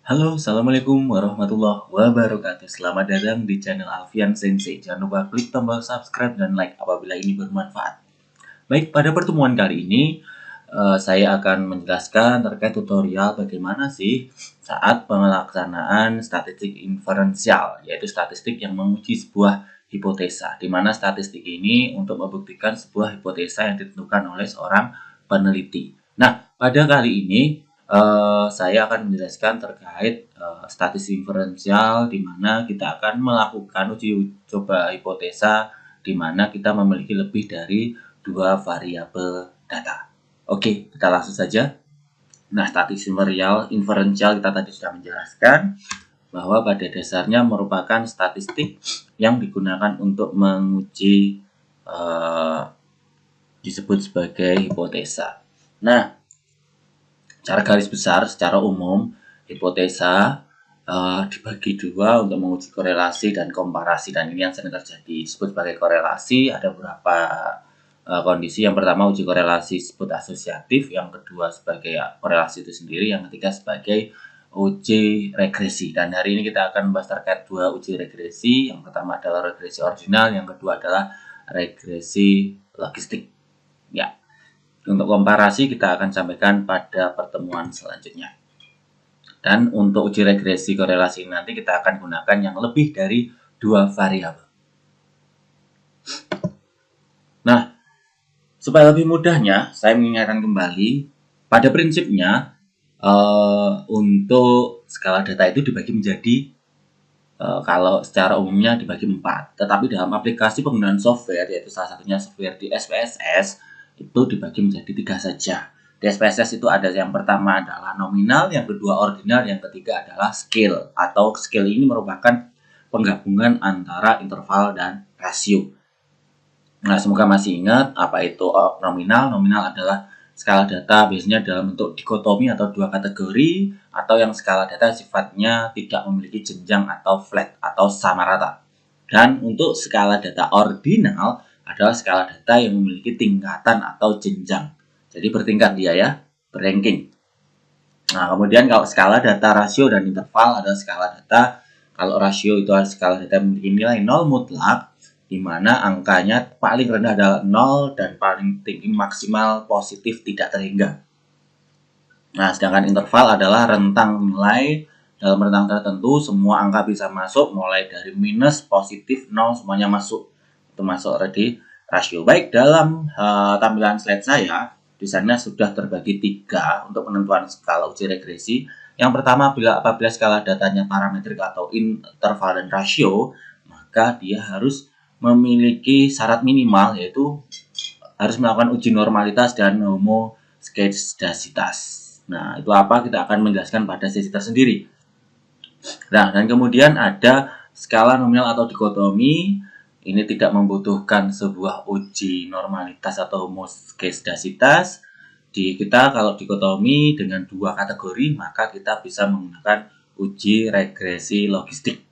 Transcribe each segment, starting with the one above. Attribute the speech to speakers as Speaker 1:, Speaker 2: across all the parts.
Speaker 1: Halo, Assalamualaikum warahmatullahi wabarakatuh. Selamat datang di channel Alfian Sensei. Jangan lupa klik tombol subscribe dan like apabila ini bermanfaat. Baik, pada pertemuan kali ini saya akan menjelaskan terkait tutorial bagaimana sih saat pelaksanaan statistik inferensial, yaitu statistik yang menguji sebuah hipotesa, di mana statistik ini untuk membuktikan sebuah hipotesa yang ditentukan oleh seorang peneliti. Nah, pada kali ini saya akan menjelaskan terkait statistik inferensial, di mana kita akan melakukan uji coba hipotesa, di mana kita memiliki lebih dari dua variabel data. Oke, kita langsung saja. Nah, statistik inferensial kita tadi sudah menjelaskan bahwa pada dasarnya merupakan statistik yang digunakan untuk menguji disebut sebagai hipotesa. Nah, secara garis besar, secara umum, hipotesa dibagi dua untuk menguji korelasi dan komparasi, dan ini yang sering terjadi. Disebut sebagai korelasi, ada beberapa kondisi. Yang pertama uji korelasi disebut asosiatif, yang kedua sebagai korelasi itu sendiri, yang ketiga sebagai uji regresi. Dan hari ini kita akan membahas terkait dua uji regresi. Yang pertama adalah regresi ordinal, yang kedua adalah regresi logistik. Ya. Untuk komparasi kita akan sampaikan pada pertemuan selanjutnya. Dan untuk uji regresi korelasi nanti kita akan gunakan yang lebih dari dua variabel. Nah, supaya lebih mudahnya, saya mengingatkan kembali pada prinsipnya untuk skala data itu dibagi menjadi kalau secara umumnya dibagi 4. Tetapi dalam aplikasi penggunaan software, yaitu salah satunya software di SPSS, itu dibagi menjadi 3 saja. Di SPSS itu ada yang pertama adalah nominal, yang kedua ordinal, yang ketiga adalah scale. Atau scale ini merupakan penggabungan antara interval dan rasio. Nah, semoga masih ingat apa itu nominal. Nominal adalah skala data biasanya dalam bentuk dikotomi atau dua kategori, atau yang skala data sifatnya tidak memiliki jenjang atau flat atau sama rata. Dan untuk skala data ordinal adalah skala data yang memiliki tingkatan atau jenjang. Jadi bertingkat dia ya, berranking. Nah, kemudian kalau skala data rasio dan interval adalah skala data. Kalau rasio itu adalah skala data yang memiliki nilai 0 mutlak, di mana angkanya paling rendah adalah 0 dan paling tinggi maksimal positif tidak terhingga. Nah, sedangkan interval adalah rentang nilai. Dalam rentang tertentu, semua angka bisa masuk, mulai dari minus, positif, 0, semuanya masuk. Itu masuk di rasio. Baik, dalam tampilan slide saya, di sana sudah terbagi 3 untuk penentuan skala uji regresi. Yang pertama, apabila skala datanya parametrik atau interval dan rasio, maka dia harus memiliki syarat minimal, yaitu harus melakukan uji normalitas dan homoskedasitas. Nah, itu apa? Kita akan menjelaskan pada sesi tersendiri. Nah, dan kemudian ada skala nominal atau dikotomi. Ini tidak membutuhkan sebuah uji normalitas atau homoskedasitas. Kita kalau dikotomi dengan dua kategori, maka kita bisa menggunakan uji regresi logistik.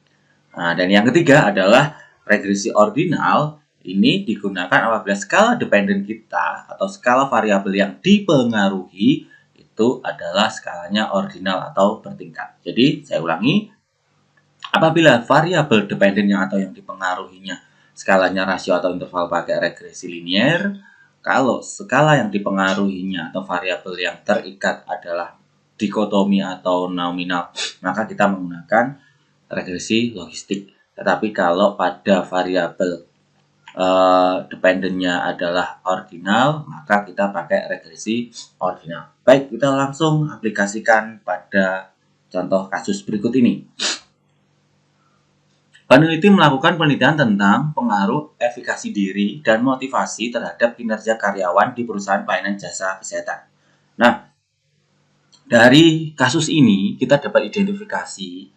Speaker 1: Nah, dan yang ketiga adalah regresi ordinal. Ini digunakan apabila skala dependen kita atau skala variabel yang dipengaruhi itu adalah skalanya ordinal atau bertingkat. Jadi, saya ulangi, apabila variabel dependennya atau yang dipengaruhinya skalanya rasio atau interval pakai regresi linier, kalau skala yang dipengaruhinya atau variabel yang terikat adalah dikotomi atau nominal, maka kita menggunakan regresi logistik. Tetapi kalau pada variabel dependennya adalah ordinal, maka kita pakai regresi ordinal. Baik, kita langsung aplikasikan pada contoh kasus berikut ini. Peneliti melakukan penelitian tentang pengaruh efikasi diri dan motivasi terhadap kinerja karyawan di perusahaan pelayanan jasa kesehatan. Nah, dari kasus ini kita dapat identifikasi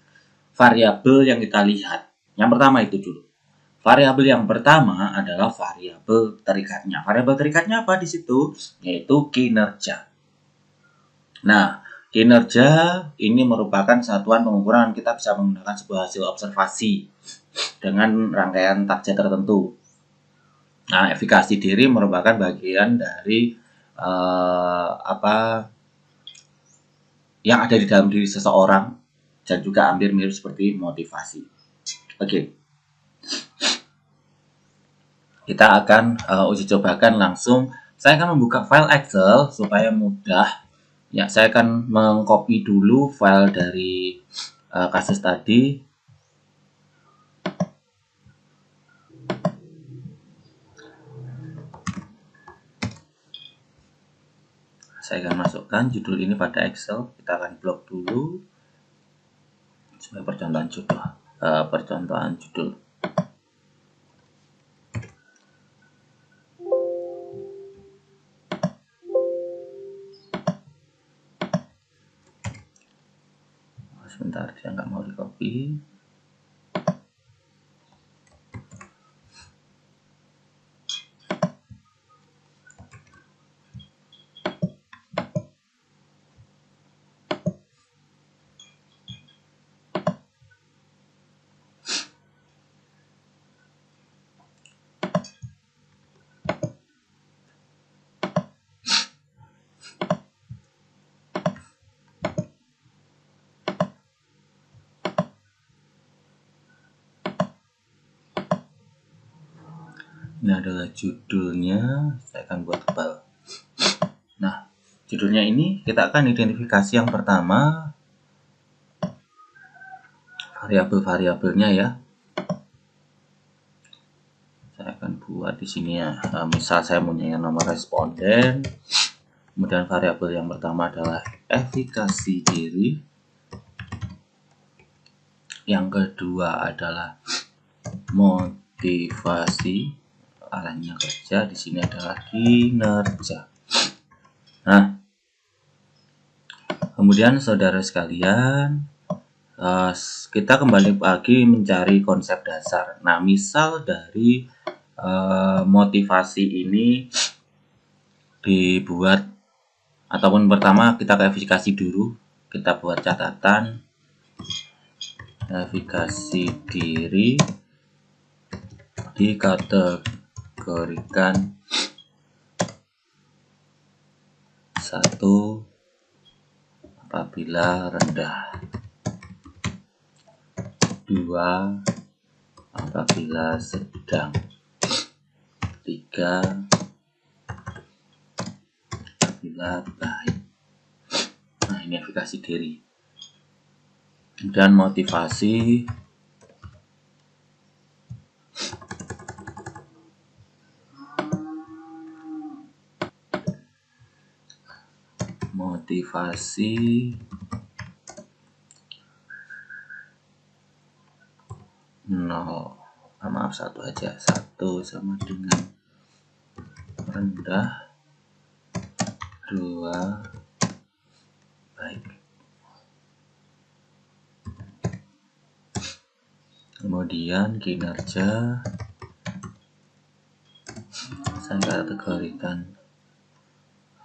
Speaker 1: variabel yang kita lihat. Yang pertama itu dulu. Variabel yang pertama adalah variabel terikatnya. Variabel terikatnya apa di situ? Yaitu kinerja. Nah, kinerja ini merupakan satuan pengukuran. Kita bisa menggunakan sebuah hasil observasi dengan rangkaian target tertentu. Nah, efikasi diri merupakan bagian dari yang ada di dalam diri seseorang. dan juga hampir mirip seperti motivasi. Oke. Kita akan uji cobakan langsung. Saya akan membuka file Excel supaya mudah. Ya, saya akan mengcopy dulu file dari kasus tadi. Saya akan masukkan judul ini pada Excel. Kita akan blok dulu sebagai percontohan judul. Sebentar, dia nggak mau di copy. Ini adalah judulnya, saya akan buat tebal. Nah, judulnya ini kita akan identifikasi yang pertama variabel-variabelnya ya. Saya akan buat di sini ya. Misal saya punya nomor responden, kemudian variabel yang pertama adalah efikasi diri, yang kedua adalah motivasi, arahnya kerja, di sini adalah kinerja. Nah, kemudian saudara sekalian, kita kembali lagi mencari konsep dasar. Nah, misal dari motivasi ini dibuat, ataupun pertama kita verifikasi dulu, kita buat catatan verifikasi diri dikategorikan 1 apabila rendah, 2 apabila sedang, 3 apabila baik. Nah, ini efikasi diri. Dan motivasi nol, maaf 1 aja, 1 sama dengan rendah, 2 baik. Kemudian kinerja saya kategorikan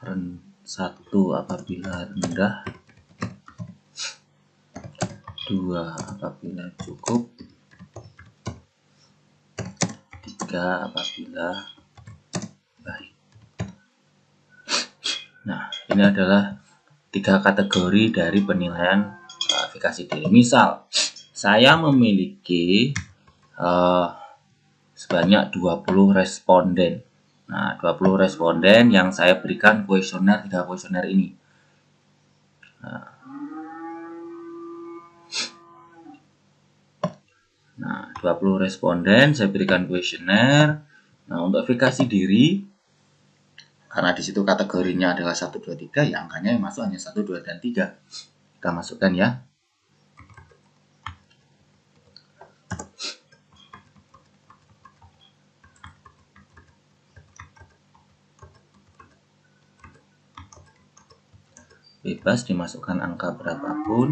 Speaker 1: 1 apabila rendah, 2 apabila cukup, 3 apabila baik. Nah, ini adalah 3 kategori dari penilaian efikasi diri. Misal, saya memiliki sebanyak 20 responden. Nah, 20 responden yang saya berikan kuesioner, 3 kuesioner ini. Nah, 20 responden saya berikan kuesioner. Nah, untuk efikasi diri, karena di situ kategorinya adalah 1, 2, 3, ya angkanya yang masuk hanya 1, 2, dan 3. Kita masukkan ya. Bebas dimasukkan angka berapapun.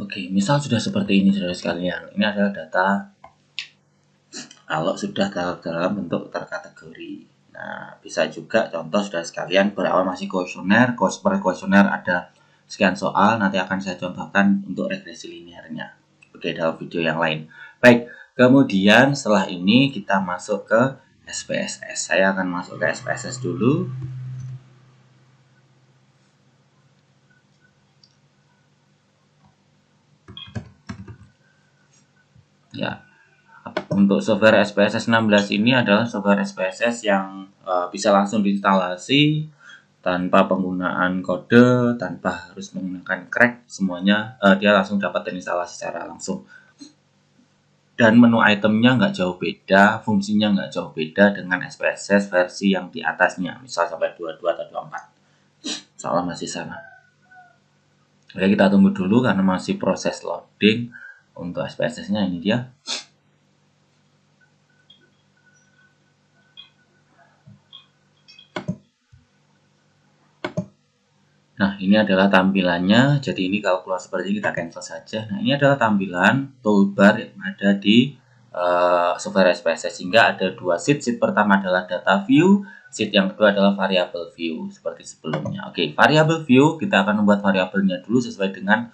Speaker 1: Oke, misal sudah seperti ini saudara sekalian. Ini adalah data kalau sudah dalam bentuk terkategori. Nah, bisa juga contoh saudara sekalian berawal masih kuesioner, per kuesioner ada sekian soal, nanti akan saya contohkan untuk regresi linearnya. Oke, dalam video yang lain. Baik, kemudian setelah ini kita masuk ke SPSS. Saya akan masuk ke SPSS dulu. Ya, untuk software SPSS 16 ini adalah software SPSS yang bisa langsung diinstalasi tanpa penggunaan kode, tanpa harus menggunakan crack, semuanya dia langsung dapat terinstalasi secara langsung. Dan menu itemnya nggak jauh beda, fungsinya nggak jauh beda dengan SPSS versi yang di atasnya, misal sampai 22 atau 24. Soalnya masih sama. Oke, kita tunggu dulu karena masih proses loading untuk SPSS-nya. Ini dia. Nah, ini adalah tampilannya. Jadi ini kalau keluar seperti ini kita cancel saja. Nah, ini adalah tampilan toolbar yang ada di software SPSS. Sehingga ada dua sheet. Sheet pertama adalah data view. Sheet yang kedua adalah variable view seperti sebelumnya. Oke, variable view kita akan membuat variabelnya dulu sesuai dengan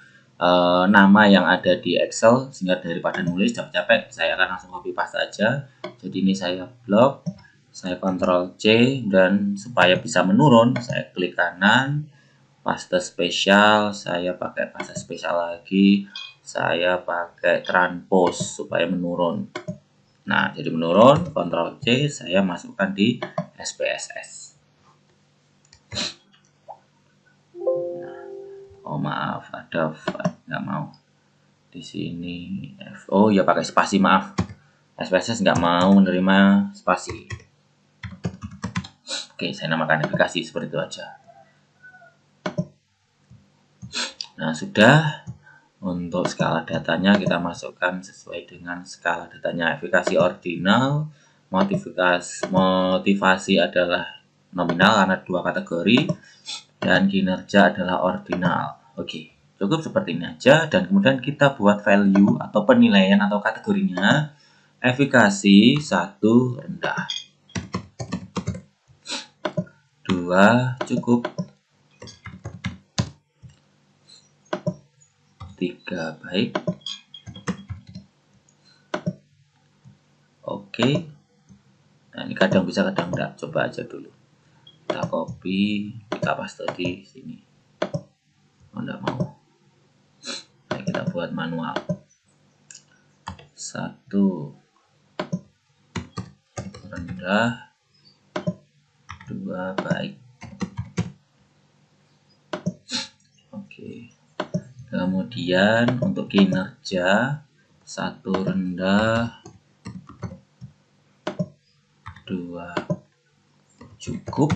Speaker 1: nama yang ada di Excel. Sehingga daripada nulis capek-capek, saya akan langsung copy paste aja. Jadi ini saya blok, saya Ctrl C, dan supaya bisa menurun, saya klik kanan. Paste spesial, saya pakai paste spesial lagi, saya pakai transpose supaya menurun. Nah, jadi menurun, Ctrl C, saya masukkan di SPSS. Nah, oh maaf, ada nggak mau di sini. Oh ya, pakai spasi, maaf. SPSS nggak mau menerima spasi. Oke, saya namakan aplikasi seperti itu aja. Nah, sudah. Untuk skala datanya kita masukkan sesuai dengan skala datanya. Efikasi ordinal, motivasi adalah nominal karena dua kategori, dan kinerja adalah ordinal. Oke, cukup seperti ini aja. Dan kemudian kita buat value atau penilaian atau kategorinya. Efikasi 1 rendah, 2 cukup, 3 baik. Oke. Nah, ini kadang bisa kadang enggak. Coba aja dulu. Kita copy, kita paste di sini. Oh, enggak mau. Nah, kita buat manual. 1 rendah, 2 baik. Oke. Kemudian untuk kinerja 1 rendah, 2 cukup,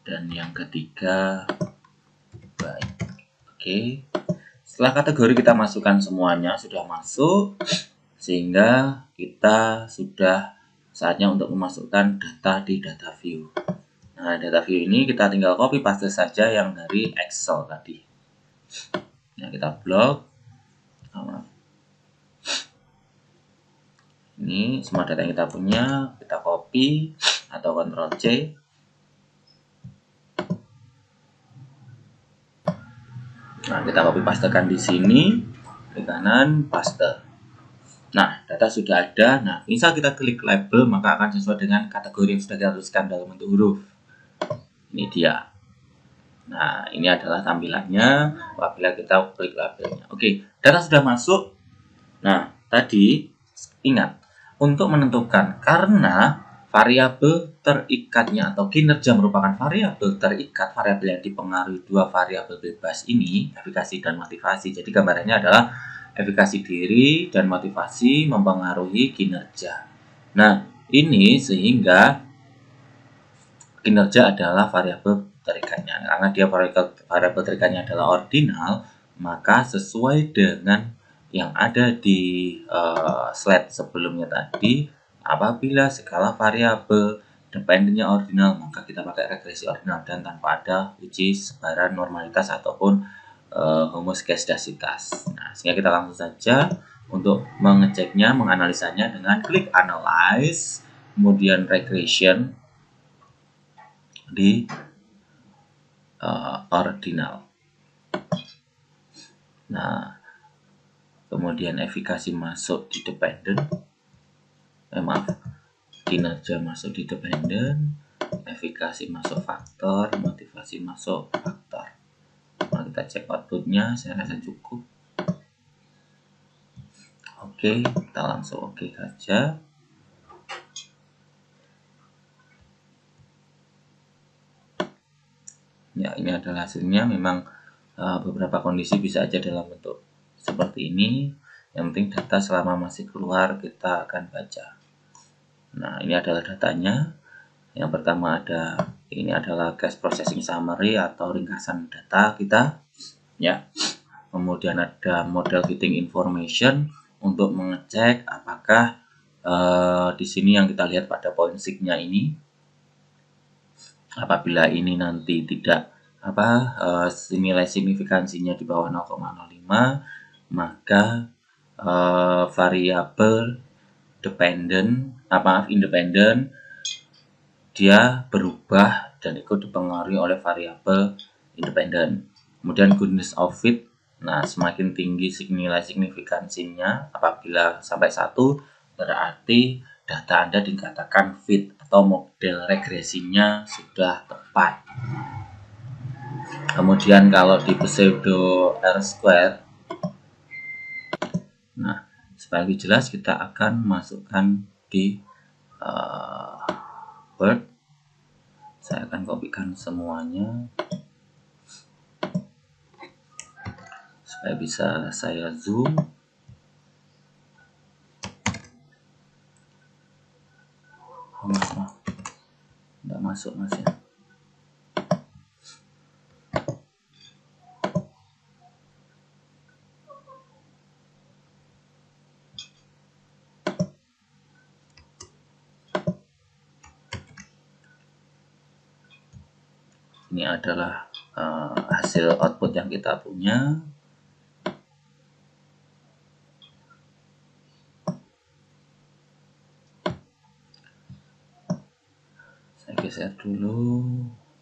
Speaker 1: dan yang ketiga baik. Oke. Setelah kategori kita masukkan semuanya, sudah masuk, sehingga kita sudah saatnya untuk memasukkan data di data view. Nah, data view ini kita tinggal copy paste saja yang dari Excel tadi. Nah, kita blok. Ini semua data yang kita punya, kita copy atau Ctrl C. Nah, kita copy pastekan di sini, klik kanan, paste. Nah, data sudah ada. Nah, misal kita klik label, maka akan sesuai dengan kategori yang sudah kita tuliskan dalam bentuk huruf. Ini dia. Nah, ini adalah tampilannya apabila kita klik labelnya. Oke, data sudah masuk. Nah, tadi ingat, untuk menentukan karena variabel terikatnya atau kinerja merupakan variabel terikat, variabel yang dipengaruhi dua variabel bebas ini, efikasi dan motivasi. Jadi gambarannya adalah efikasi diri dan motivasi mempengaruhi kinerja. Nah, ini sehingga kinerja adalah variabel terikatnya. Karena dia variabel terikatnya adalah ordinal, maka sesuai dengan yang ada di slide sebelumnya tadi, apabila skala variabel dependennya ordinal, maka kita pakai regresi ordinal dan tanpa ada uji sebaran normalitas ataupun homoskestasitas. Nah, sehingga kita langsung saja untuk mengeceknya, menganalisanya dengan klik analyze, kemudian regression di ordinal. Nah, kemudian efikasi masuk di dependent, kinerja masuk di dependent, efikasi masuk faktor, motivasi masuk faktor. Nah, kita cek outputnya, saya rasa cukup. Oke, kita langsung oke saja. Ya, ini adalah hasilnya. Memang beberapa kondisi bisa aja dalam bentuk seperti ini. Yang penting data selama masih keluar kita akan baca. Nah, ini adalah datanya. Yang pertama ini adalah case processing summary atau ringkasan data kita, ya. Kemudian ada model fitting information untuk mengecek apakah di sini yang kita lihat pada point sig-nya ini, apabila ini nanti tidak nilai signifikansinya di bawah 0,05, maka variabel independen dia berubah dan ikut dipengaruhi oleh variabel independen. Kemudian goodness of fit, nah semakin tinggi nilai signifikansinya apabila sampai 1, berarti data Anda dikatakan fit atau model regresinya sudah tepat. Kemudian kalau di pseudo R-square, nah supaya lebih jelas kita akan masukkan di Word. Saya akan kopikan semuanya supaya bisa saya zoom. Oh, maaf, nggak masuk mas ya. Ini adalah hasil output yang kita punya. Saya geser dulu.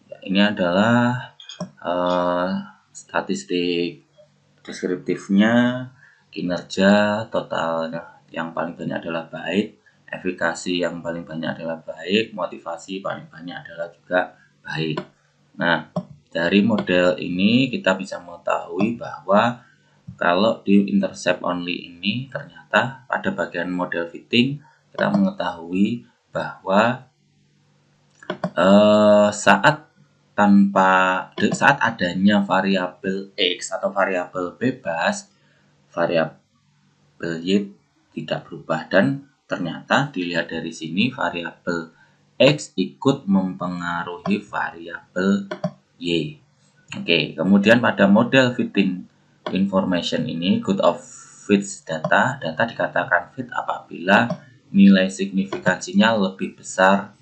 Speaker 1: Ya, ini adalah statistik deskriptifnya, kinerja totalnya yang paling banyak adalah baik, efikasi yang paling banyak adalah baik, motivasi paling banyak adalah juga baik. Nah, dari model ini kita bisa mengetahui bahwa kalau di intercept only ini ternyata pada bagian model fitting kita mengetahui bahwa saat adanya variabel X atau variabel bebas, variabel Y tidak berubah, dan ternyata dilihat dari sini variabel X ikut mempengaruhi variabel Y. Oke, kemudian pada model fitting information ini, good of fits data dikatakan fit apabila nilai signifikansinya lebih besar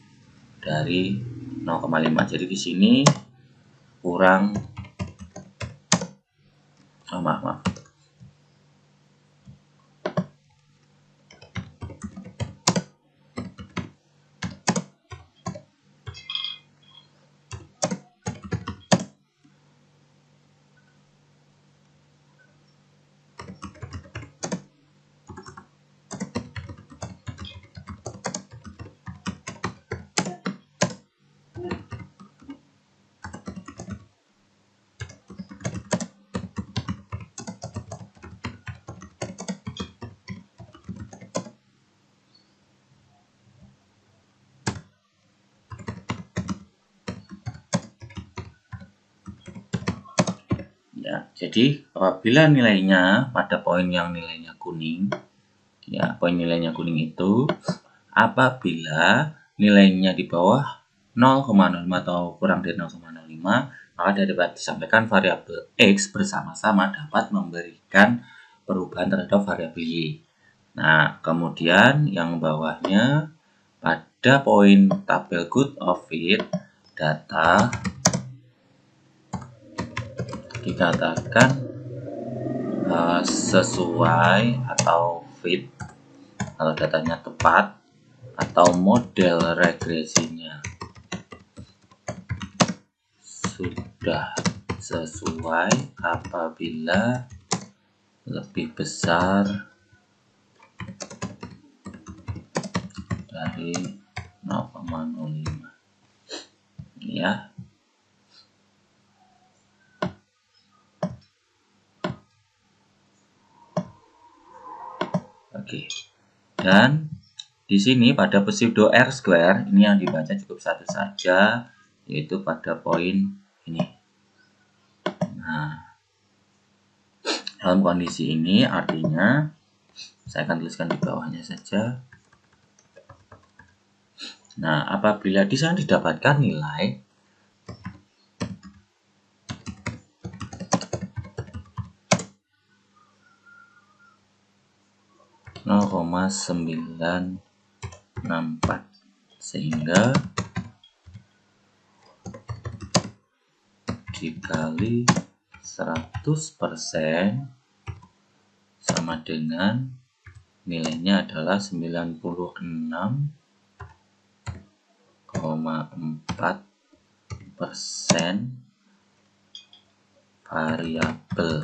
Speaker 1: dari 0,5. Jadi di sini kurang maaf. Ya, jadi apabila nilainya pada poin yang nilainya kuning, ya poin nilainya kuning itu apabila nilainya di bawah 0,05 atau kurang dari 0,05, maka dapat disampaikan variabel X bersama-sama dapat memberikan perubahan terhadap variabel Y. Nah, kemudian yang bawahnya pada poin tabel good of fit data dikatakan sesuai atau fit kalau datanya tepat, atau model regresinya sudah sesuai apabila lebih besar dari 0,05 ya. Oke. Dan di sini pada pseudo R square ini yang dibaca cukup satu saja, yaitu pada poin ini. Nah, dalam kondisi ini artinya saya akan tuliskan di bawahnya saja. Nah, apabila di sana didapatkan nilai (0,964) sehingga dikali 100% sama dengan nilainya adalah 96,4% variabel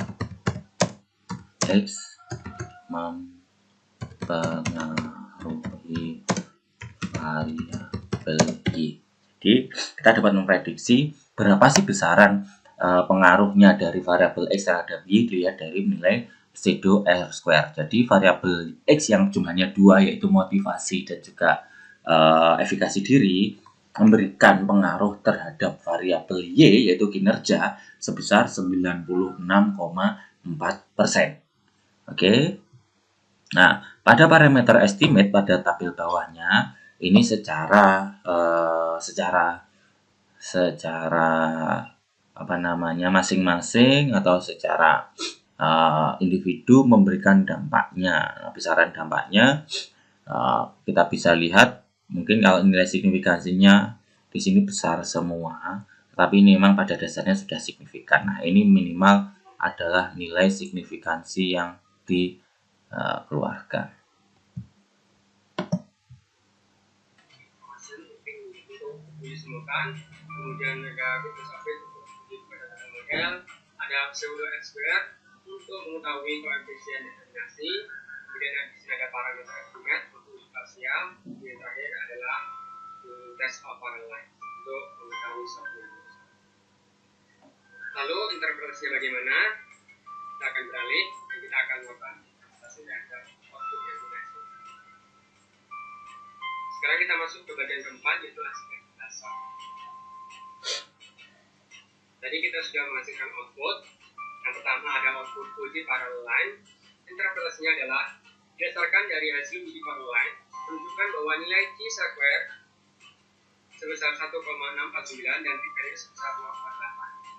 Speaker 1: X mempengaruhi variabel Y. Jadi kita dapat memprediksi berapa sih besaran pengaruhnya dari variabel X terhadap Y dilihat dari nilai pseudo R square. Jadi variabel X yang jumlahnya 2 yaitu motivasi dan juga efikasi diri memberikan pengaruh terhadap variabel Y yaitu kinerja sebesar 96,4%. Oke. Nah, pada parameter estimate pada tabel bawahnya ini secara apa namanya masing-masing atau secara individu memberikan dampaknya. Besaran dampaknya kita bisa lihat mungkin kalau nilai signifikansinya di sini besar semua, tapi ini memang pada dasarnya sudah signifikan. Nah, ini minimal adalah nilai signifikansi yang dikeluarkan.
Speaker 2: Kemudian negatif plus update untuk uji pada model, ada pseudo R square untuk mengetahui koefisien determinasi, kemudian di sini ada parameter estimate untuk uji parsial, yang terakhir adalah test of parallel untuk mengetahui software. Lalu interpretasinya bagaimana? Kita akan beralih dan kita akan melakukan interpretasi terhadap output yang dihasilkan. Sekarang kita masuk ke bagian keempat, yaitu aspek dasar. Tadi kita sudah menghasilkan output. Yang pertama ada output uji parallel line. Interpretasinya adalah berdasarkan dari hasil uji parallel line menunjukkan bahwa nilai Q square sebesar 1,649 dan p-value sebesar 0,8.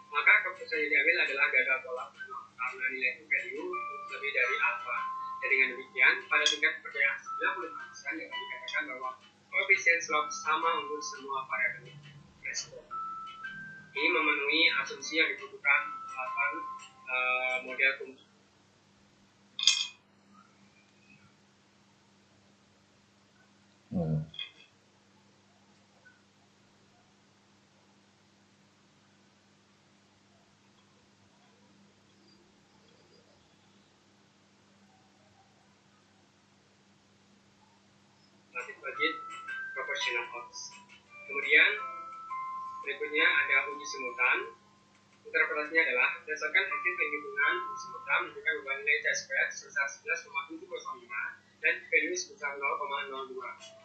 Speaker 2: Maka keputusan yang diambil adalah gagal tolak karena nilai p-value lebih dari alpha. Dan dengan demikian, pada tingkat kepercayaan 95% dapat dikatakan bahwa koefisien slope sama untuk semua variabel resiko. Ini memenuhi asumsi yang dibutuhkan melakukan model kunci. Budget proportional odds. Kemudian berikutnya ada uji simultan. Interpretasinya adalah berdasarkan hasil penghitungan uji simultan menunjukkan bahwa nilai C-square sebesar 11,705 dan p-value sebesar 0,02.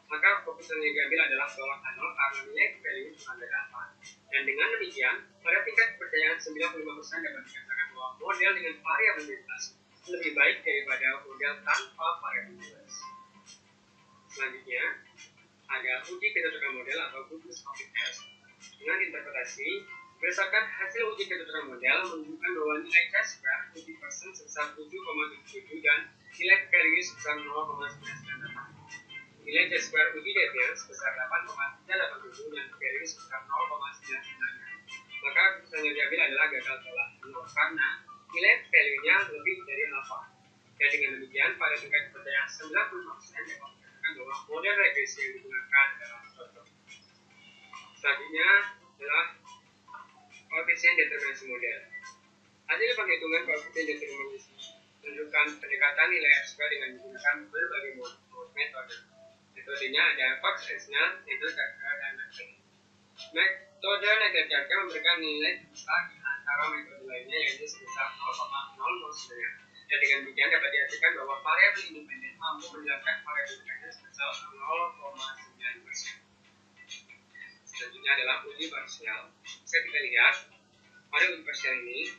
Speaker 2: Maka keputusan yang diambil adalah tolak nol karena nilai p-value bukan dari alpha. Dan dengan demikian, pada tingkat kepercayaan 95% dapat dikatakan bahwa model dengan variabilitas lebih baik daripada model tanpa variabilitas. Selanjutnya, ada uji kecocokan model atau goodness of test. Dengan interpretasi, berdasarkan hasil uji kecocokan model menunjukkan bahwa nilai C-square uji persen sebesar 7,77 dan nilai p-value sebesar 0,998. Nilai C-square uji deviance sebesar 8,387 dan p-value sebesar 0,999. maka keputusan yang diambil adalah gagal tolak karena nilai value-nya lebih dari alpha. Dan dengan demikian pada tingkat kepercayaan 90% dapat mengatakan bahwa model regresi yang digunakan adalah cocok. Selanjutnya adalah koefisien determinasi model. Hasil penghitungan koefisien determinasi menunjukkan pendekatan nilai R-square dengan menggunakan berbagai metode. Metodenya ada Cox-Exner, Nagle-Carter, dan Maxwell. Metode Nagle-Carter memberikan nilai terbesar di antara metode lainnya, yaitu sebesar 0,009. Dan dengan demikian dapat diartikan bahwa variabel independen mampu menjelaskan variabel dependen sebesar 0,9%. Selanjutnya adalah uji parsial. Bisa kita lihat pada uji parsial ini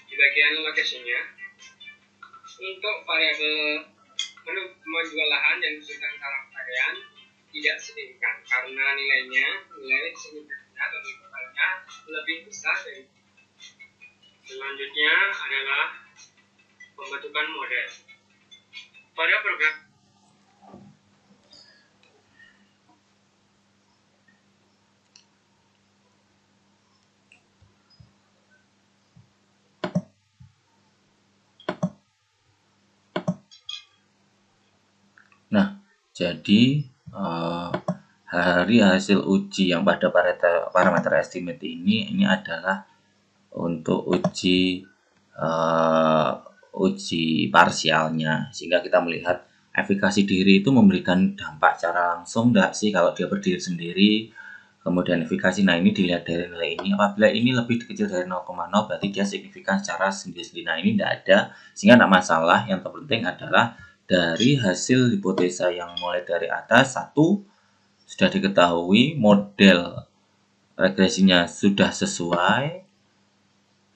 Speaker 2: di bagian location-nya untuk variabel menjual lahan dan kesulitan cara pencarian tidak signifikan karena nilai signifikannya atau nilainya lebih besar dari. Selanjutnya adalah pembentukan model. Pada program
Speaker 1: Jadi dari hasil uji yang pada parameter estimate ini adalah untuk uji parsialnya, sehingga kita melihat efikasi diri itu memberikan dampak secara langsung enggak sih kalau dia berdiri sendiri. Kemudian efikasi, nah ini dilihat dari nilai ini, apabila ini lebih kecil dari 0,0 berarti dia signifikan secara sendiri-sendiri. Nah ini tidak ada, sehingga tidak masalah. Yang terpenting adalah dari hasil hipotesa yang mulai dari atas, satu sudah diketahui model regresinya sudah sesuai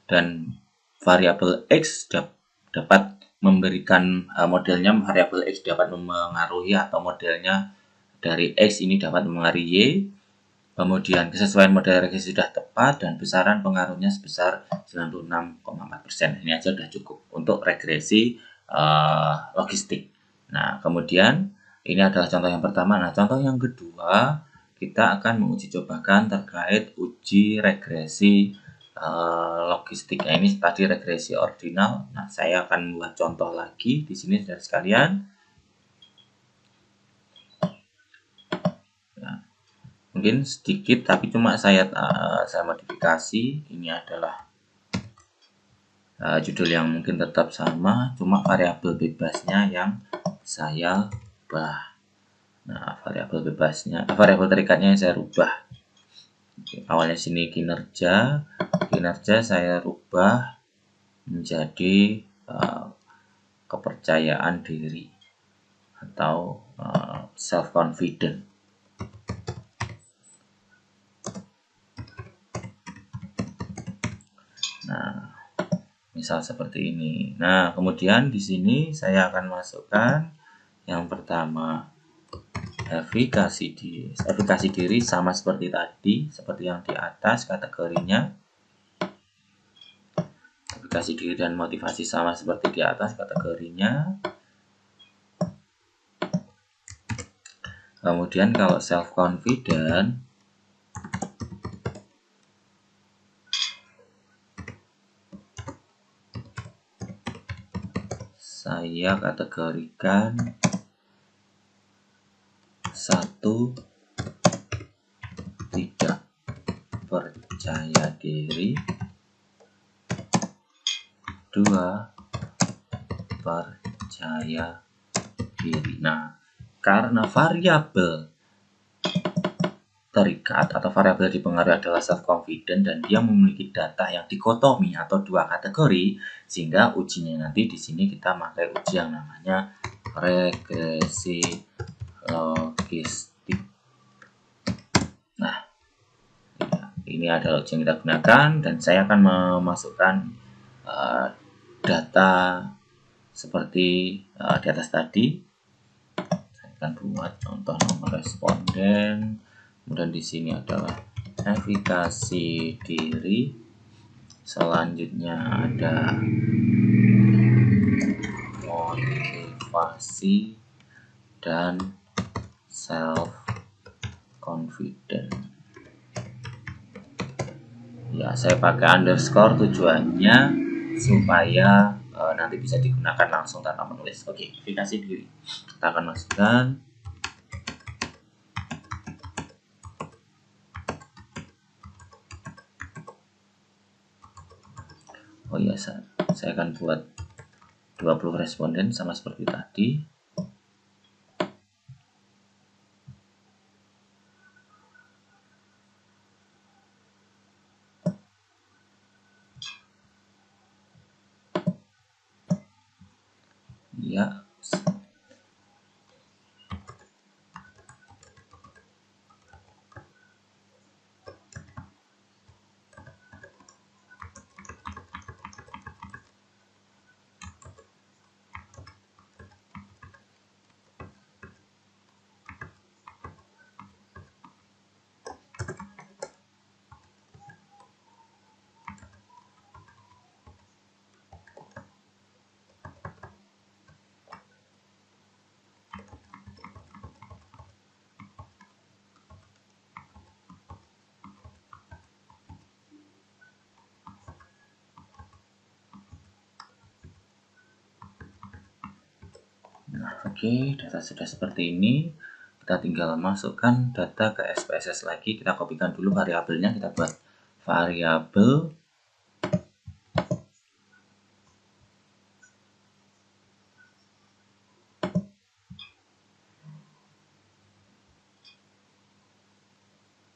Speaker 1: dan variabel X dapat memberikan modelnya, variabel X dapat mempengaruhi atau modelnya dari X ini dapat mempengaruhi Y. Kemudian kesesuaian model regresi sudah tepat dan besaran pengaruhnya sebesar 96,4%. Ini aja sudah cukup untuk regresi logistik. Nah, kemudian ini adalah contoh yang pertama. Nah, contoh yang kedua kita akan menguji cobakan terkait uji regresi logistik. Nah, ini tadi regresi ordinal. Nah, saya akan membuat contoh lagi di sini saudara sekalian. Nah, mungkin sedikit tapi cuma saya modifikasi. Ini adalah judul yang mungkin tetap sama, cuma variabel bebasnya yang saya ubah. Nah, variabel terikatnya yang saya rubah. Oke, awalnya sini kinerja saya rubah menjadi kepercayaan diri atau self confident. Nah, misal seperti ini. Nah, kemudian di sini saya akan masukkan yang pertama efikasi diri sama seperti tadi, seperti yang di atas kategorinya. Efikasi diri dan motivasi sama seperti di atas kategorinya. Kemudian kalau self confident, saya kategorikan 1 tidak percaya diri, 2 percaya diri. Nah, karena variabel terikat atau variabel dipengaruhi adalah self confident dan dia memiliki data yang dikotomi atau dua kategori, sehingga ujinya nanti di sini kita pakai uji yang namanya regresi logistik. Nah, ini adalah uji yang kita gunakan dan saya akan memasukkan data seperti di atas tadi. Saya akan buat contoh nomor responden. Kemudian di sini adalah efikasi diri. Selanjutnya ada motivasi dan self confident. Ya, saya pakai underscore tujuannya supaya nanti bisa digunakan langsung tanpa menulis. Oke, verifikasi diri. Kita akan masukkan. Oh iya, saya akan buat 20 responden sama seperti tadi. Ya. Nah, oke, data sudah seperti ini. Kita tinggal masukkan data ke SPSS lagi. Kita kopikan dulu variabelnya. Kita buat variabel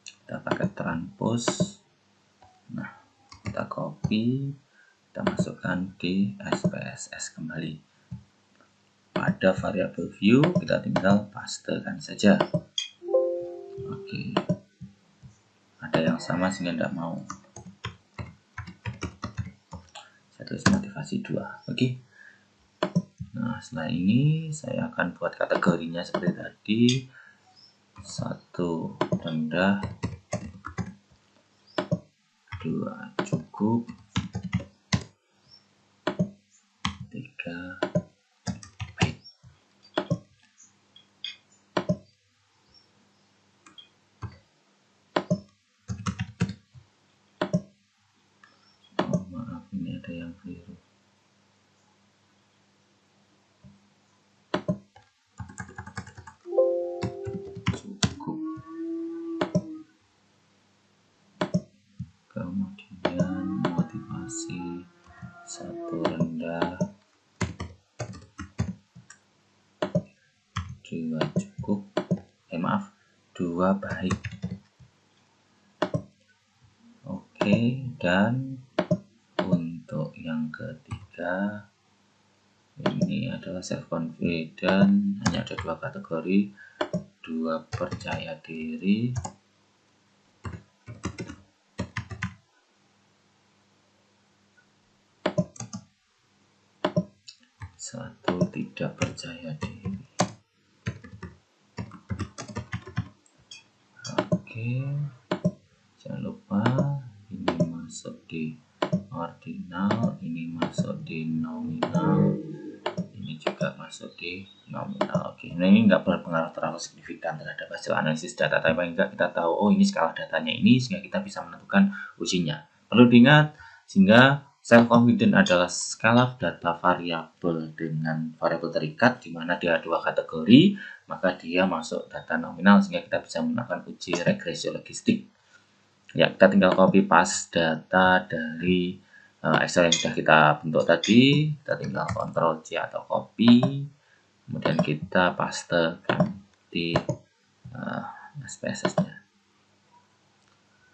Speaker 1: kita pakai transpose. Nah, kita copy, kita masukkan di SPSS kembali. Pada variabel view kita tinggal pastekan saja. Oke, ada yang sama sehingga tidak mau. Saya tulis motivasi 2. Oke. Nah, setelah ini saya akan buat kategorinya seperti tadi. 1 rendah, 2 cukup, 3 baik. Oh maaf, ini ada yang keliru. Cukup. Kemudian motivasi 1 rendah, 2 cukup, maaf, 2 baik. Oke, dan untuk yang ketiga ini adalah self confident, hanya ada 2 kategori, 2 percaya diri, 1 tidak percaya diri. Oke, jangan lupa ini masuk di ordinal, ini masuk di nominal, ini juga masuk di nominal. Oke, nah ini nggak berpengaruh terlalu signifikan terhadap hasil analisis data, tapi paling nggak kita tahu oh ini skala datanya ini, sehingga kita bisa menentukan ujinya. Perlu diingat, sehingga self confident adalah skala data variabel dengan variabel terikat, di mana dia 2 kategori, maka dia masuk data nominal, sehingga kita bisa menggunakan uji regresi logistik. Ya, kita tinggal copy paste data dari Excel yang sudah kita bentuk tadi. Kita tinggal Ctrl C atau copy, kemudian kita pastekan di SPSS-nya.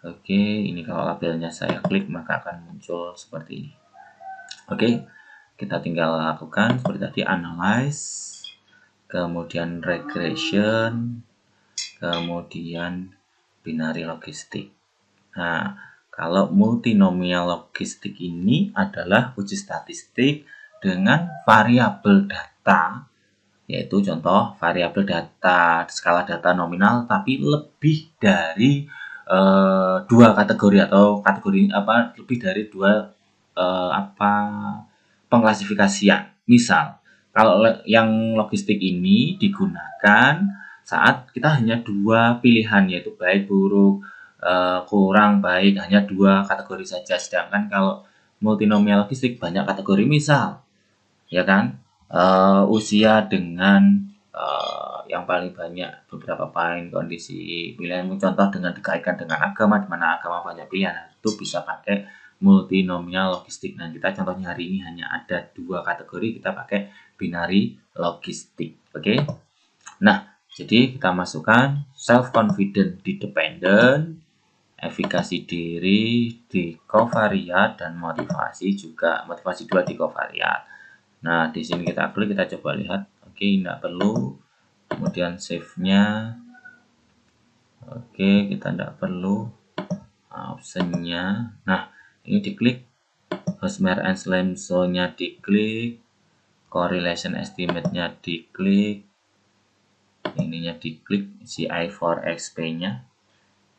Speaker 1: Oke, ini kalau labelnya saya klik maka akan muncul seperti ini. Oke, kita tinggal lakukan seperti tadi, analyze, kemudian regression, kemudian binary logistik. Nah, kalau multinomial logistik ini adalah uji statistik dengan variabel data, yaitu contoh variabel data skala data nominal tapi lebih dari 2 kategori atau kategori lebih dari 2 pengklasifikasian. Misal, kalau yang logistik ini digunakan saat kita hanya 2 pilihan, yaitu baik, buruk, kurang baik, hanya 2 kategori saja. Sedangkan kalau multinomial logistik banyak kategori, misal ya kan, usia dengan yang paling banyak beberapa poin, kondisi pilihan, contoh dengan dikaitkan dengan agama, di mana agama banyak pilihan, itu bisa pakai multinomial logistik. Nah, kita contohnya hari ini hanya ada 2 kategori, kita pakai binary logistik. Oke. Nah, jadi kita masukkan self confident di dependent, efikasi diri di covariat, dan motivasi 2 di covariat. Nah, di sini kita klik, kita coba lihat. Oke, tidak perlu. Kemudian save-nya. Oke, kita tidak perlu optionnya. Nah, ini diklik. Hosmer and Slemso-nya diklik. Correlation estimate-nya diklik. Ininya diklik. CI4XP-nya.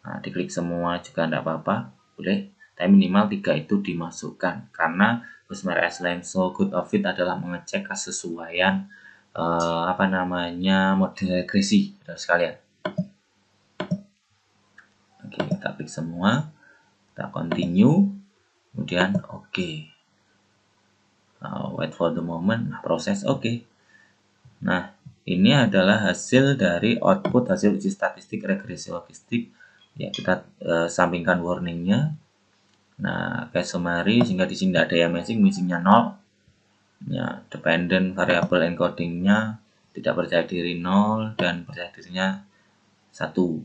Speaker 1: Nah, diklik semua juga tidak apa-apa. Boleh. Tapi minimal 3 itu dimasukkan. Karena Hosmer and Slemso Good of Fit adalah mengecek kesesuaian model regresi, sekalian. Oke, kita klik semua, kita continue, kemudian oke. Wait for the moment, proses oke. Nah, ini adalah hasil dari output hasil uji statistik regresi logistik. Ya, kita sampingkan warningnya. Nah, case summary, sehingga di sini tidak ada yang missingnya 0. Ya, dependent variable encodingnya tidak percaya diri 0 dan percaya dirinya 1.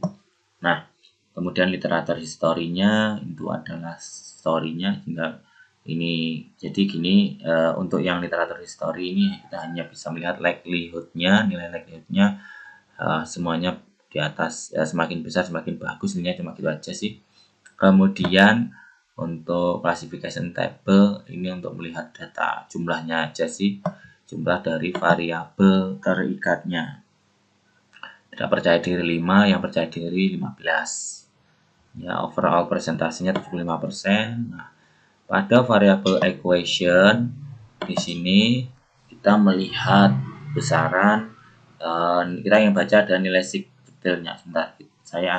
Speaker 1: Nah, kemudian literatur historinya itu adalah story-nya, hingga ini. Jadi gini, untuk yang literatur history ini kita hanya bisa melihat likelihood-nya, nilai likelihood-nya semuanya di atas, semakin besar semakin bagus, nilainya cuma gitu aja sih. Kemudian untuk classification table ini untuk melihat data jumlahnya aja sih, jumlah dari variabel terikatnya. Tidak percaya diri 5, yang percaya diri 15. Ya, overall persentasenya 75%. Nah, pada variabel equation di sini kita melihat besaran, kita yang baca ada nilai sig detailnya. Sebentar, saya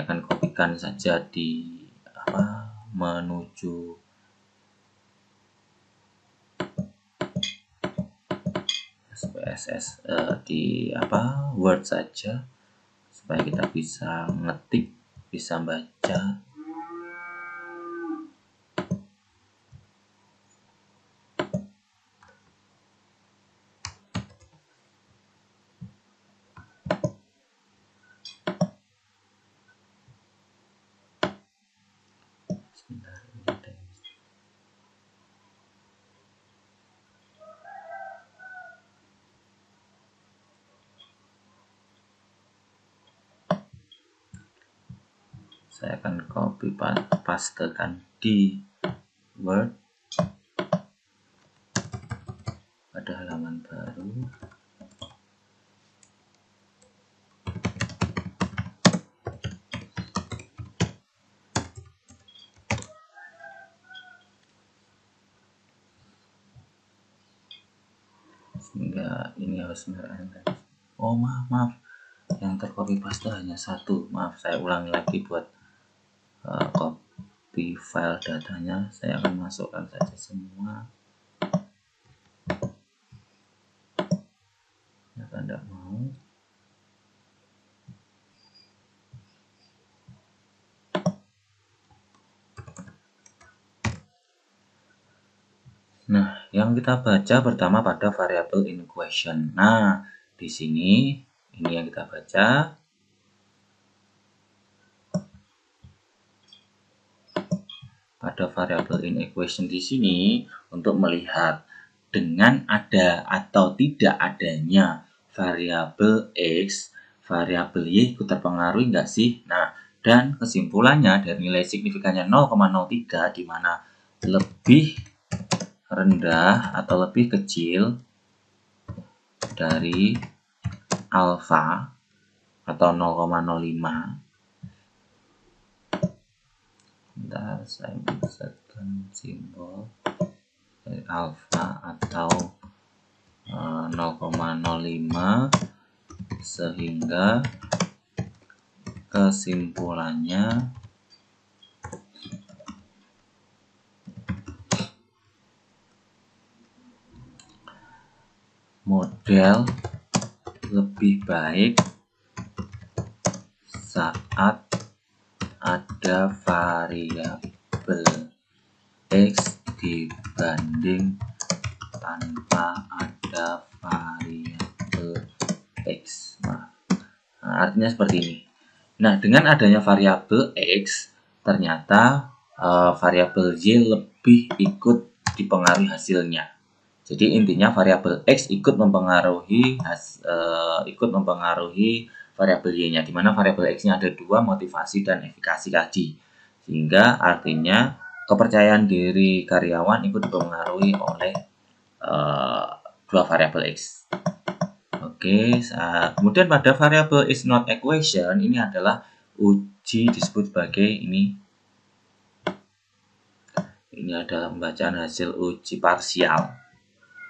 Speaker 1: akan kopikan saja di menuju SPSS di Word saja supaya kita bisa ngetik, bisa baca. Saya akan copy pastekan di Word pada halaman baru. Sehingga ini harus merahkan. Oh, maaf, yang tercopy paste hanya 1. Maaf, saya ulangi lagi buat copy file datanya. Saya akan masukkan saja semua. Ternyata tidak mau. Nah, yang kita baca pertama pada variable in question. Nah, di sini ini yang kita baca. Pada variable in equation di sini untuk melihat dengan ada atau tidak adanya variabel X, variabel Y ikut terpengaruh enggak sih? Nah, dan kesimpulannya dari nilai signifikannya 0,03 di mana lebih rendah atau lebih kecil dari alfa atau 0,05. Bentar, saya insertkan simbol dari alfa atau 0,05 sehingga kesimpulannya model lebih baik saat ada variabel X dibanding tanpa ada variabel X. Nah, artinya seperti ini. Nah, dengan adanya variabel X, ternyata variabel Y lebih ikut dipengaruhi hasilnya. Jadi intinya variabel X ikut mempengaruhi variabel Y-nya, di mana variabel X-nya ada dua, motivasi dan efikasi tadi. Sehingga artinya kepercayaan diri karyawan ikut dipengaruhi oleh dua variabel X. Oke, kemudian pada variabel is not equation ini adalah uji, disebut sebagai ini adalah pembacaan hasil uji parsial.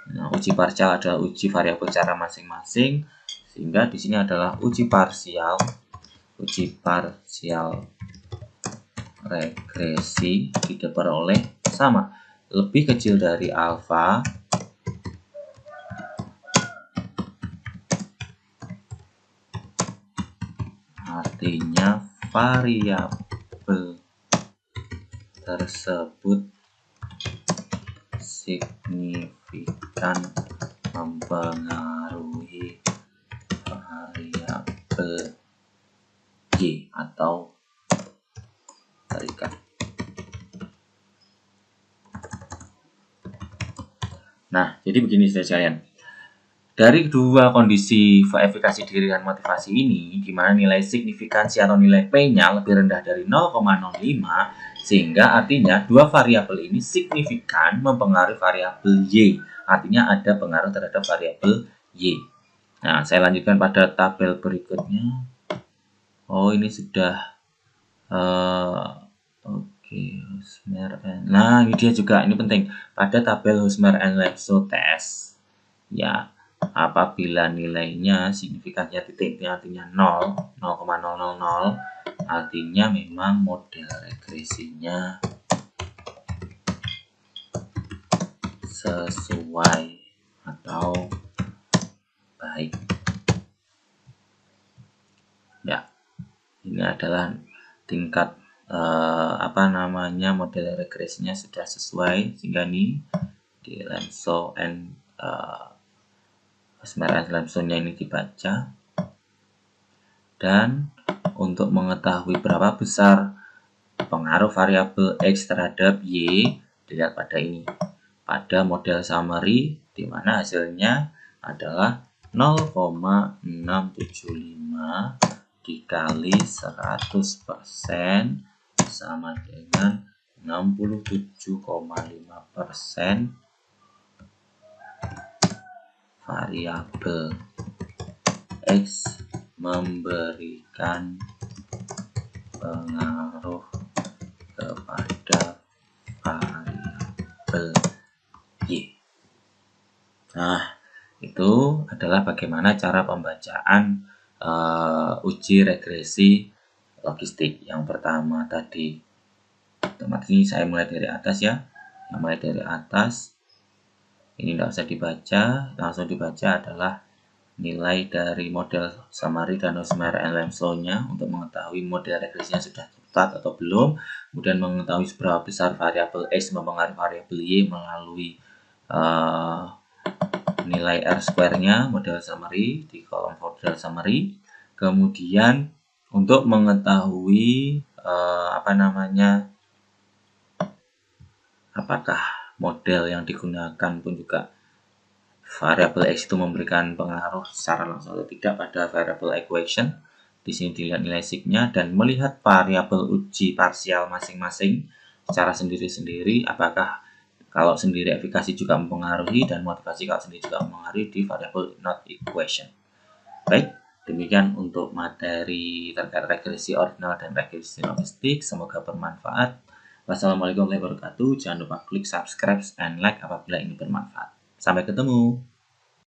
Speaker 1: Nah, uji parsial adalah uji variabel secara masing-masing, sehingga di sini adalah uji parsial regresi diperoleh sama lebih kecil dari alfa artinya variabel tersebut signifikan mempengaruhi variabel Y atau tarikan. Nah, jadi begini sekalian. Dari dua kondisi verifikasi diri dan motivasi ini, di mana nilai signifikansi atau nilai P-nya lebih rendah dari 0,05, sehingga artinya dua variabel ini signifikan mempengaruhi variabel Y. Artinya ada pengaruh terhadap variabel Y. Nah, saya lanjutkan pada tabel berikutnya. Oh, ini sudah oke, Husmer and... Nah, ini dia juga, ini penting. Pada tabel Husmer and Lepso test, ya, apabila nilainya signifikannya titiknya artinya 0,000, artinya memang model regresinya sesuai atau baik. Ya, ini adalah tingkat model regresinya sudah sesuai, sehingga ini di Lepso and Husmer and Lepso-nya ini dibaca. Dan untuk mengetahui berapa besar pengaruh variabel X terhadap Y, dilihat pada ini, pada model summary, di mana hasilnya adalah 0,675 dikali 100% sama dengan 67,5% variabel X memberikan pengaruh kepada variabel Y. Nah, itu adalah bagaimana cara pembacaan uji regresi logistik. Yang pertama tadi, otomatis ini saya mulai dari atas ya. Yang mulai dari atas, ini tidak usah dibaca, langsung dibaca adalah nilai dari model summary dan Husmer and Lepso-nya untuk mengetahui model regresinya sudah tepat atau belum. Kemudian mengetahui seberapa besar variabel X mempengaruhi variabel Y melalui nilai R-square-nya model summary di kolom model summary. Kemudian untuk mengetahui apakah model yang digunakan pun juga variabel X itu memberikan pengaruh secara langsung atau tidak pada variabel equation. Di sini dilihat nilai sig-nya dan melihat variabel uji parsial masing-masing secara sendiri-sendiri, apakah kalau sendiri efikasi juga mempengaruhi dan motivasi kalau sendiri juga mempengaruhi di variabel not equation. Baik, demikian untuk materi terkait regresi ordinal dan regresi logistik. Semoga bermanfaat. Wassalamualaikum warahmatullahi wabarakatuh. Jangan lupa klik subscribe and like apabila ini bermanfaat. Sampai ketemu.